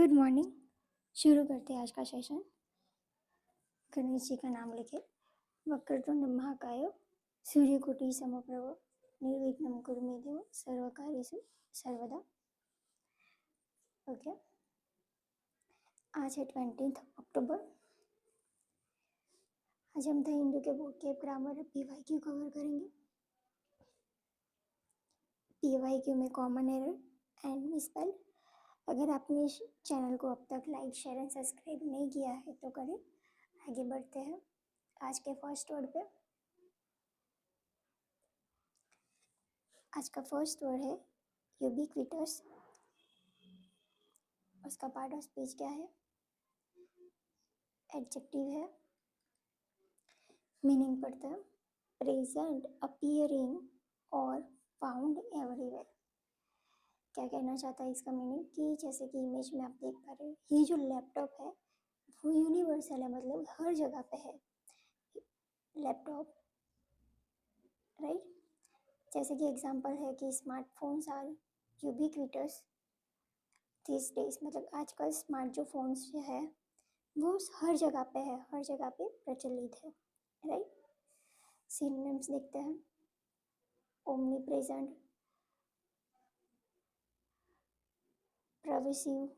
Good morning. शुरू करते हैं आज का सेशन। गणेश जी का नाम लेके। वक्रतुंड महाकाय सूर्यकोटि समप्रभ निर्विघ्नं कुरु मे देव सर्वकार्येषु सर्वदा। ओके, आज है 20 अक्टूबर। आज हम द हिंदू के वोकेब ग्रामर पीवाईक्यू कवर करेंगे। पीवाईक्यू में कॉमन एरर एंड मिसस्पेल। अगर आपने इस चैनल को अब तक लाइक शेयर एंड सब्सक्राइब नहीं किया है तो करें। आगे बढ़ते हैं आज के फर्स्ट वर्ड पे। आज का फर्स्ट वर्ड है यूबिक्विटस। उसका पार्ट ऑफ स्पीच क्या है? एडजेक्टिव है। मीनिंग पढ़ते हैं प्रेजेंट, अपीयरिंग और फाउंड एवरीवेयर। क्या कहना चाहता है इसका मीनिंग कि जैसे कि इमेज में आप देख पा रहे हो, ये जो लैपटॉप है वो यूनिवर्सल है, मतलब हर जगह पे है लैपटॉप, राइट। जैसे कि एग्जांपल है कि smartphones are ubiquitous this days, मतलब आजकल स्मार्ट जो फोन्स है वो हर जगह पे है, हर जगह पे प्रचलित है, राइट। सिनोनिम्स देखते हैं। Omnipresent, pervasive,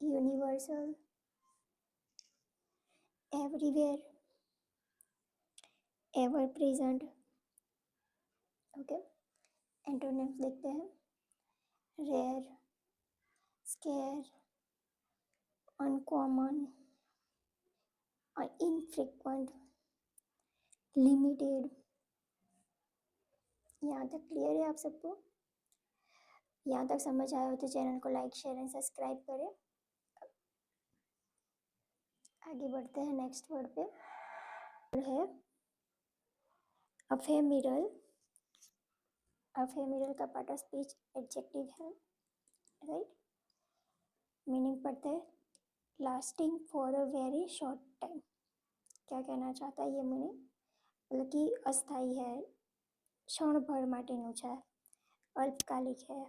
universal, everywhere, ever present. Okay, antonyms देखते हैं। Rare, scarce, uncommon, infrequent, limited. यहाँ तक क्लियर है आप सबको? यहाँ तक समझ आया हो तो चैनल को लाइक शेयर एंड सब्सक्राइब करें। आगे बढ़ते हैं नेक्स्ट वर्ड पे। है अफेमिरल। अफेमिरल का पार्ट ऑफ स्पीच एडजेक्टिव है, राइट। मीनिंग पढ़ते हैं lasting for a very short time. क्या कहना चाहता है ये मीनिंग? मतलब कि अस्थाई है, क्षण भर माटेનું છે, अल्पकालिक है।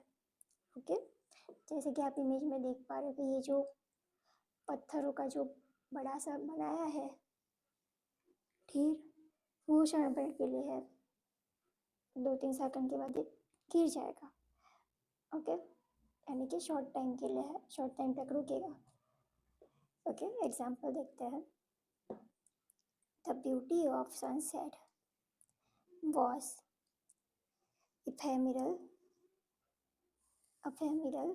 ओके, जैसे कि आप इमेज में देख पा रहे हो कि ये जो पत्थरों का जो बड़ा सा बनाया है ठीक, वो क्षण भर के लिए है, 2-3 सेकंड के बाद ये गिर जाएगा। ओके, यानी कि शॉर्ट टाइम के लिए है, शॉर्ट टाइम तक रुकेगा। ओके, एग्जाम्पल देखते हैं। The beauty of sunset was ephemeral. Ephemeral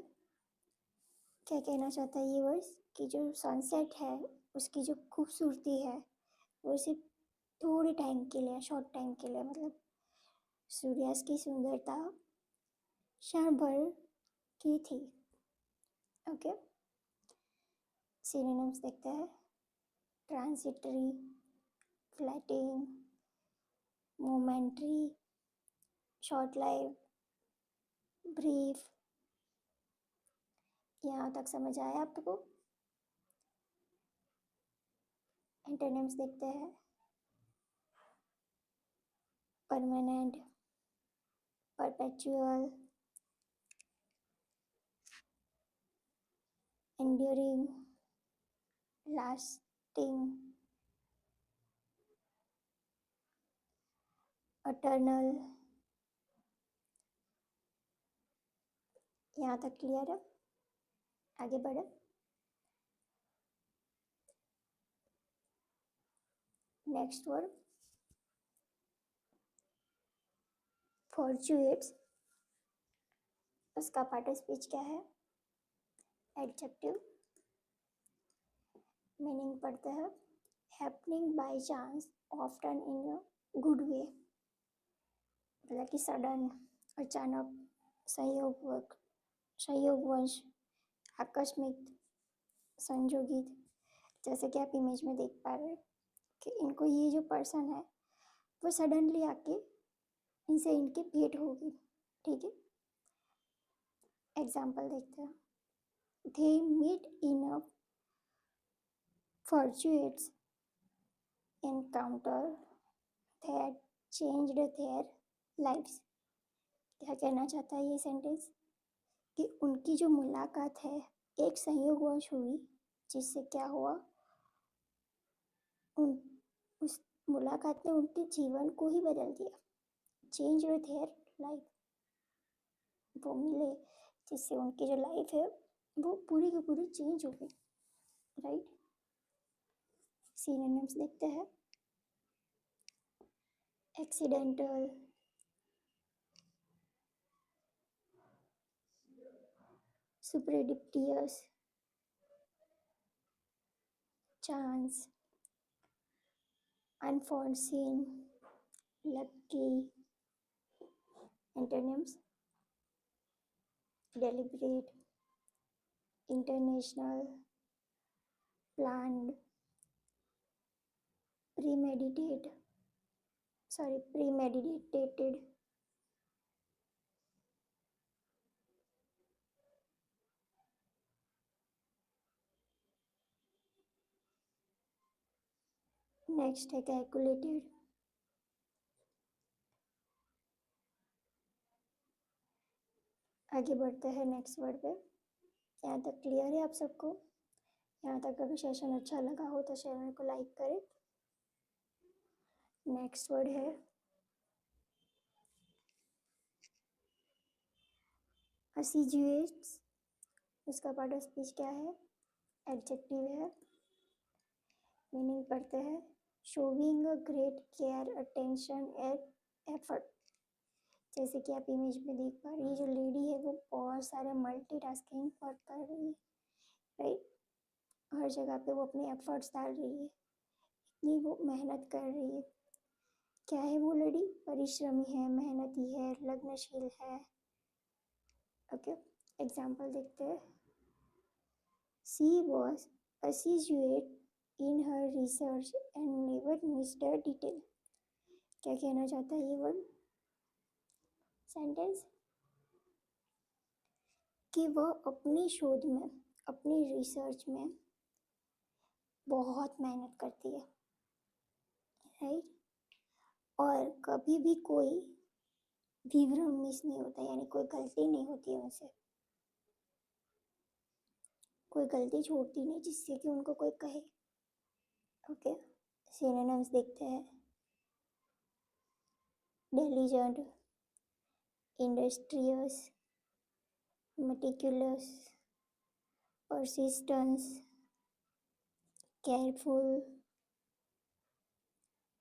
क्या कहना चाहता है ये वर्ड्स कि जो सनसेट है उसकी जो खूबसूरती है वो सिर्फ थोड़े टाइम के लिए, शॉर्ट टाइम के लिए, मतलब सूर्यास्त की सुंदरता क्षण भर की थी। ओके, सिनोनिम्स देखते हैं। Transitory, fleeting, momentary, short live, brief. यहाँ तक समझ आया आपको? एंटोनिम्स देखते हैं। Permanent, perpetual, enduring, lasting, eternal. यहाँ तक क्लियर है? आगे बढ़े। Next word fortuitous. उसका पार्ट ऑफ स्पीच क्या है? एडजेक्टिव। मीनिंग पढ़ते हैं happening by chance often in a good way. मतलब कि सडन, अचानक, संयोगवश, आकस्मिक, संजोगित। जैसे कि आप इमेज में देख पा रहे हैं कि इनको ये जो पर्सन है वो सडनली आके इनसे इनकी भेंट होगी, ठीक है। एग्जाम्पल देखते हैं। They meet in a fortuitous encounter that changed their lives. क्या कहना चाहता है ये सेंटेंस कि उनकी जो मुलाकात है एक संयोगवश हुई, जिससे क्या हुआ, उस मुलाकात ने उनके जीवन को ही बदल दिया। चेंज देयर लाइफ, वो मिले जिससे उनकी जो लाइफ है वो पूरी की पूरी चेंज हो गई, राइट। सिनोनिम्स देखते हैं। Accidental, serendipitous, chance, unforeseen, lucky. Antonyms, deliberate, international, planned, premeditated. Next है कैलकुलेटेड। आगे बढ़ते हैं नेक्स्ट वर्ड पे। यहाँ तक क्लियर है आप सबको? यहाँ तक अगर सेशन अच्छा लगा हो तो चैनल को लाइक करें। नेक्स्ट वर्ड है असिजुएट्स। उसका पार्ट ऑफ स्पीच क्या है? एडजेक्टिव है। मीनिंग पढ़ते हैं। Showing a great care, attention and effort. जैसे कि आप इमेज में देख पा रही है, जो लेडी है वो बहुत सारे मल्टीटास्किंग वर्क कर रही है, राइट। हर जगह पे वो अपने एफर्ट्स डाल रही है, इतनी वो मेहनत कर रही है। क्या है वो लेडी? परिश्रमी है, मेहनती है, लग्नशील है। ओके, एग्जाम्पल देखते हैं। She was assiduous in her research and never missed a detail. क्या कहना चाहता है ये वर्ड, सेंटेंस? कि वह अपनी शोध में, अपनी रिसर्च में बहुत मेहनत करती है, राइट। और कभी भी कोई विवरण मिस नहीं होता, यानी कोई गलती नहीं होती है उनसे, कोई गलती छोड़ती नहीं जिससे कि उनको कोई कहे। ओके, सिनोनिम्स देखते हैं। Diligent, industrious, meticulous, persistence, careful।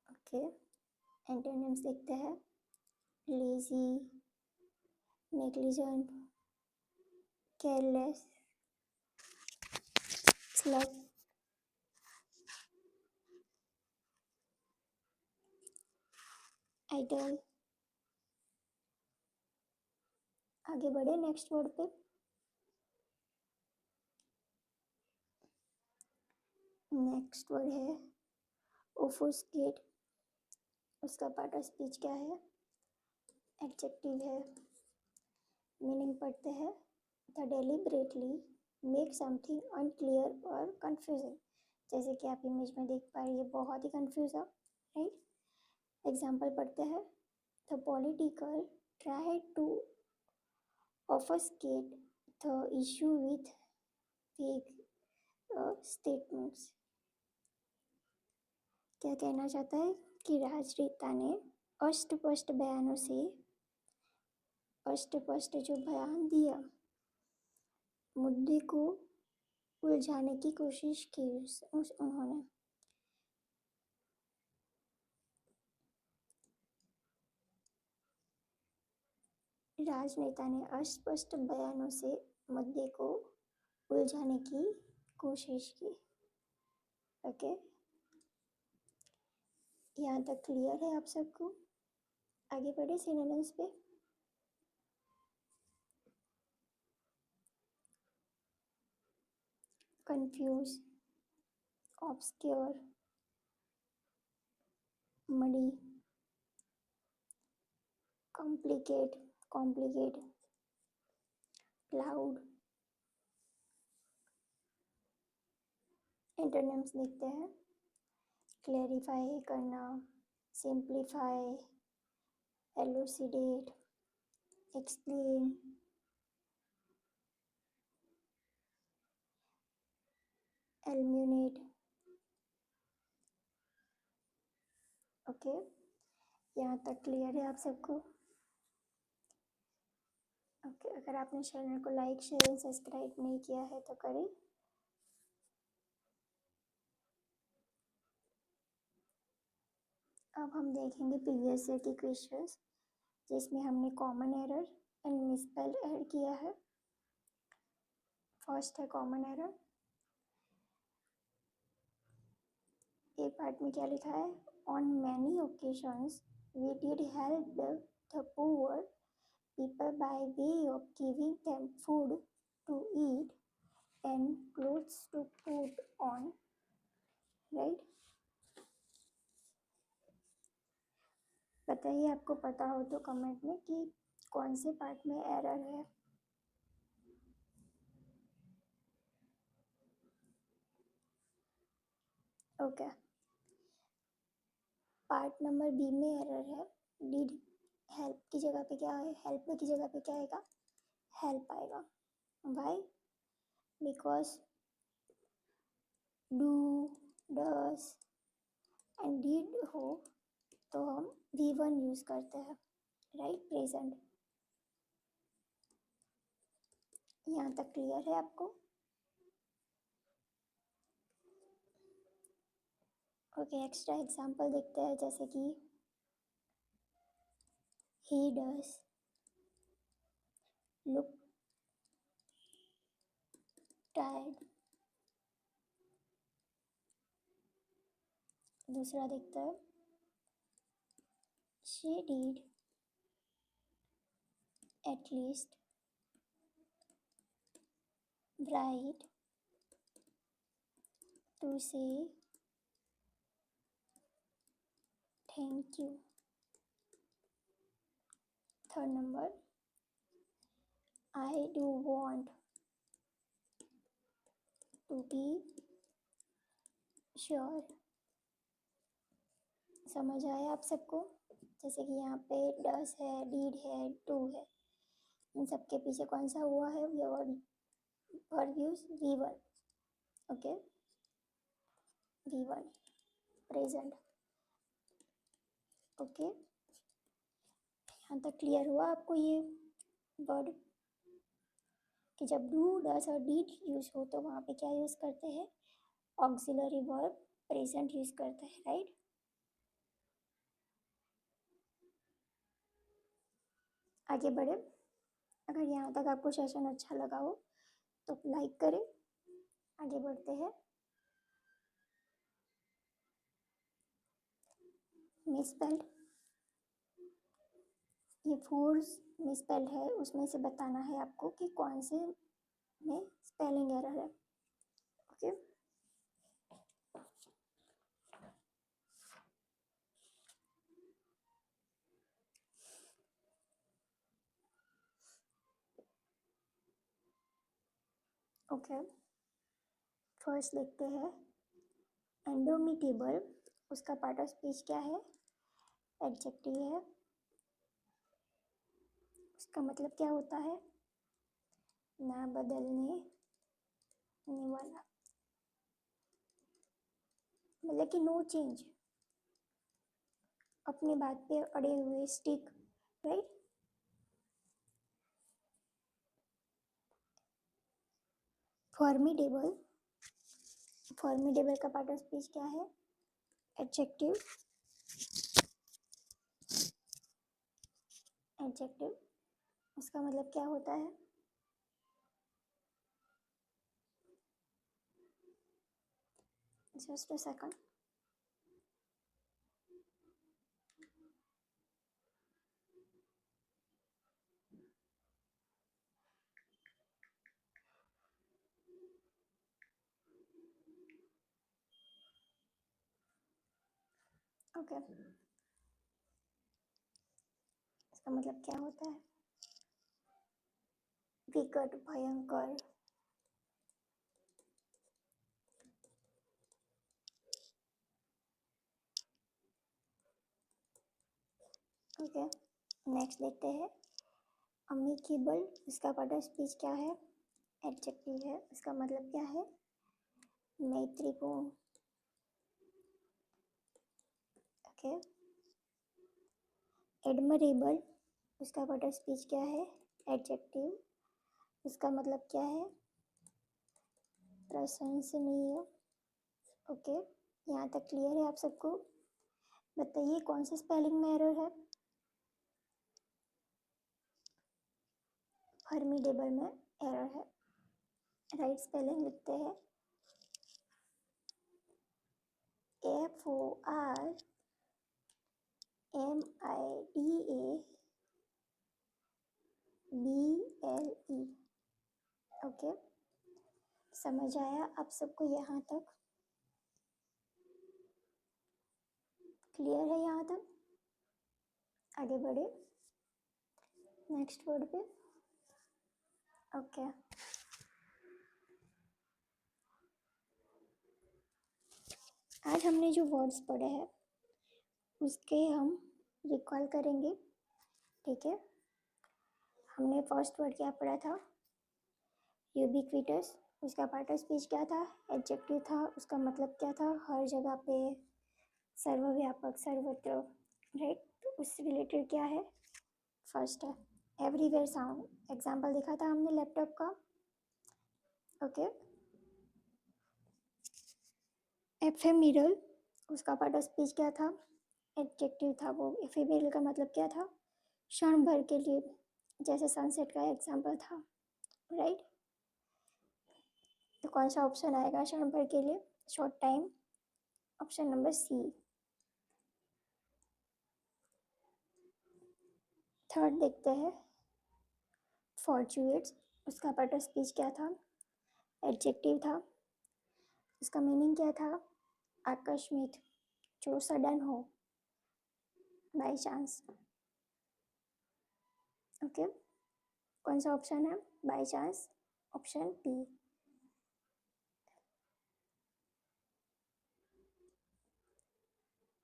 Okay, antonyms देखते हैं। Lazy, negligent, careless, slug, idle. आगे बढ़े नेक्स्ट वर्ड पे। नेक्स्ट वर्ड है ओफोस्केट। उसका पार्ट ऑफ स्पीच क्या है? एडजेक्टिव है। मीनिंग पढ़ते हैं। The deliberately make something unclear और कंफ्यूजिंग। जैसे कि आप इमेज में देख पा रही है, बहुत ही कंफ्यूज है, राइट। एग्जाम्पल पढ़ते हैं। The political try to obfuscate the issue with vague statements। क्या कहना चाहता है कि राजनेता ने अस्पष्ट बयानों से, अस्पष्ट जो बयान दिया, मुद्दे को उलझाने की कोशिश की उन्होंने। राजनेता ने अस्पष्ट बयानों से मुद्दे को उलझाने की कोशिश की। ओके, यहाँ तक क्लियर है आप सबको? आगे बढ़े सिनोनिम्स पे। Confuse, obscure, muddy, complicate, cloud. Antonyms देखते हैं। क्लैरिफाई करना, simplify, elucidate, explain. Aluminate. Okay, यहाँ तक क्लियर है आप सबको? ओके, अगर आपने चैनल को लाइक शेयर एंड सब्सक्राइब नहीं किया है तो करें। अब हम देखेंगे प्रीवियस ईयर की क्वेश्चंस जिसमें हमने common error and misspelled add किया है। फर्स्ट है कॉमन एरर। एक पार्ट में क्या लिखा है? On many occasions we did help the poor people by way of giving them food to eat and clothes to put on, right? बताइए, आपको पता हो तो कमेंट में कि कौन से पार्ट में एरर है। ओके, पार्ट नंबर बी में एरर है। डिड हेल्प की जगह पे क्या है? हेल्प की जगह पे क्या आएगा? हेल्प आएगा। Why? Because do, does and did हो तो हम V1 यूज करते हैं, राइट? प्रेजेंट। यहाँ तक क्लियर है आपको? ओके, एक्स्ट्रा एग्जाम्पल देखते हैं, जैसे कि he does look tired। दूसरा देखते हैं, she did at least write to say thank you। Third number, I do want to be sure। समझ आया आप सबको? जैसे कि यहाँ पे डस है, डीड है, टू है, इन सबके पीछे कौन सा हुआ है? ये verb use V1। Okay, V1 present. Okay, यहाँ तक क्लियर हुआ आपको ये वर्ड कि जब डू, डस और डीड यूज हो तो वहाँ पे क्या यूज करते हैं? ऑक्सिलरी वर्ब प्रेजेंट यूज करते हैं, राइट? आगे बढ़े। अगर यहाँ तक आपको सेशन अच्छा लगा हो तो लाइक करें। आगे बढ़ते हैं। मिसस्पेल्ड, ये फोर्स मिसस्पेल्ड है, उसमें से बताना है आपको कि कौन से में स्पेलिंग एरर है। ओके, ओके, फर्स्ट लिखते हैं एंडोमिटेबल। उसका पार्ट ऑफ स्पीच क्या है? एडजेक्टिव है। उसका मतलब क्या होता है? ना बदलने वाला, मतलब कि नो चेंज, अपनी बात पे अड़े हुए, स्टिक, राइट? फॉर्मिडेबल, फॉर्मिडेबल का पार्ट ऑफ स्पीच क्या है? एडजेक्टिव। एडजेक्टिव, उसका मतलब क्या होता है? Just a second. ओके, इसका मतलब क्या होता है? विकट, भयंकर। ओके, नेक्स्ट देखते हैं अमिकेबल। इसका पार्ट ऑफ स्पीच क्या है? एडजेक्टिव है। इसका मतलब क्या है? मैत्रीपूर्ण, ओके। एडमरेबल, उसका पार्ट ऑफ स्पीच क्या है? एडजेक्टिव, उसका मतलब क्या है? प्रशंसनीय, ओके। यहाँ तक क्लियर है आप सबको? बताइए कौन सा स्पेलिंग में एरर है? फॉर्मिडेबल में एरर है। राइट स्पेलिंग लिखते हैं, FORMIDABLE, ओके। समझ आया आप सबको यहाँ तक? क्लियर है यहाँ तक? आगे बढ़े नेक्स्ट वर्ड पे, ओके। आज हमने जो वर्ड्स पढ़े हैं उसके हम रिकॉल करेंगे, ठीक है। हमने फर्स्ट वर्ड क्या पढ़ा था? यूबिक्विटस, उसका पार्ट ऑफ स्पीच क्या था? एडजेक्टिव था, उसका मतलब क्या था? हर जगह पे, सर्वव्यापक, सर्वत्र, राइट। तो उससे रिलेटेड क्या है? फर्स्ट है एवरीवेयर साउंड, एग्जाम्पल देखा था हमने लैपटॉप का, ओके। एफेमेरल, उसका पार्ट ऑफ स्पीच क्या था? एडजेक्टिव था वो। एफेमेरल का मतलब क्या था? क्षण भर के लिए, जैसे सनसेट का एग्जाम्पल था, राइट। तो कौन सा ऑप्शन आएगा क्षण भर के लिए? Short time, option number C. Third देखते हैं, फॉर्चुनेट्स, उसका पार्ट ऑफ स्पीच क्या था? एडजेक्टिव था, उसका मीनिंग क्या था? आकस्मिक, जो सडन हो, बाई चांस, ओके। कौन सा ऑप्शन है? By chance, option B.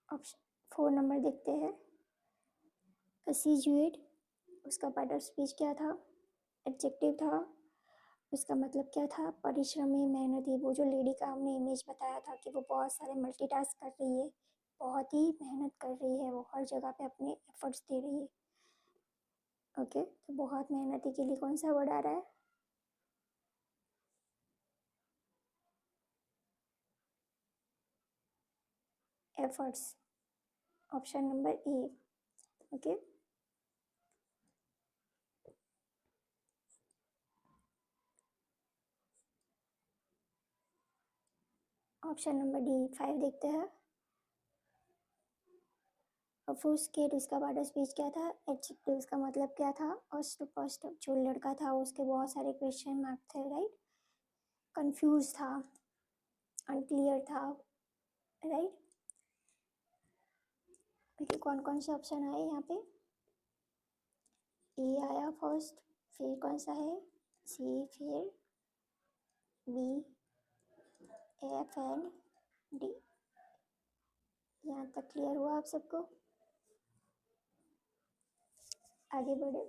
Option 4 number देखते हैं, असिजुएट, उसका पार्ट ऑफ स्पीच क्या था? एडजेक्टिव था, उसका मतलब क्या था? परिश्रमी, मेहनती। वो जो लेडी का हमने इमेज बताया था कि वो बहुत सारे मल्टीटास्क कर रही है, बहुत ही मेहनत कर रही है, वो हर जगह पे अपने एफर्ट्स दे रही है, ओके। तो बहुत मेहनती के लिए कौन सा वर्ड आ रहा है? Efforts, option number A, okay. Option number D 5 देखते हैं, ऑफुस्केट, उसका पार्ट ऑफ स्पीच क्या था? एडजेक्टिव, उसका मतलब क्या था? अष्टपष्ट, जो लड़का था उसके बहुत सारे क्वेश्चन मार्क थे, राइट। कंफ्यूज था, अनक्लियर था, राइट। देखिए कौन कौन से ऑप्शन आए यहाँ पे? ए आया फर्स्ट, फिर कौन सा है? सी, फिर बी, एफ एंड डी। यहाँ तक क्लियर हुआ आप सबको? आगे बढ़े।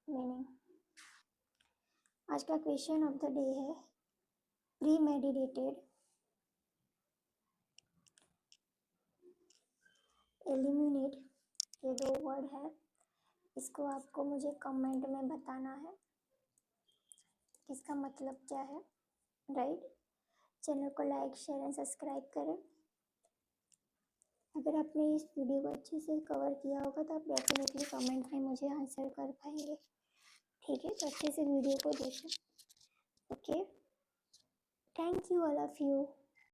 मीनिंग, आज का क्वेश्चन ऑफ द डे है प्रीमेडिटेटेड, एलिमिनेट, ये दो वर्ड है, इसको आपको मुझे कमेंट में बताना है इसका मतलब क्या है, राइट। चैनल को लाइक, शेयर एंड सब्सक्राइब करें। अगर आपने इस वीडियो को अच्छे से कवर किया होगा तो आप डेफिनेटली कमेंट में मुझे आंसर कर पाएंगे, ठीक है। तो अच्छे से वीडियो को देखें, okay. Thank you all of you.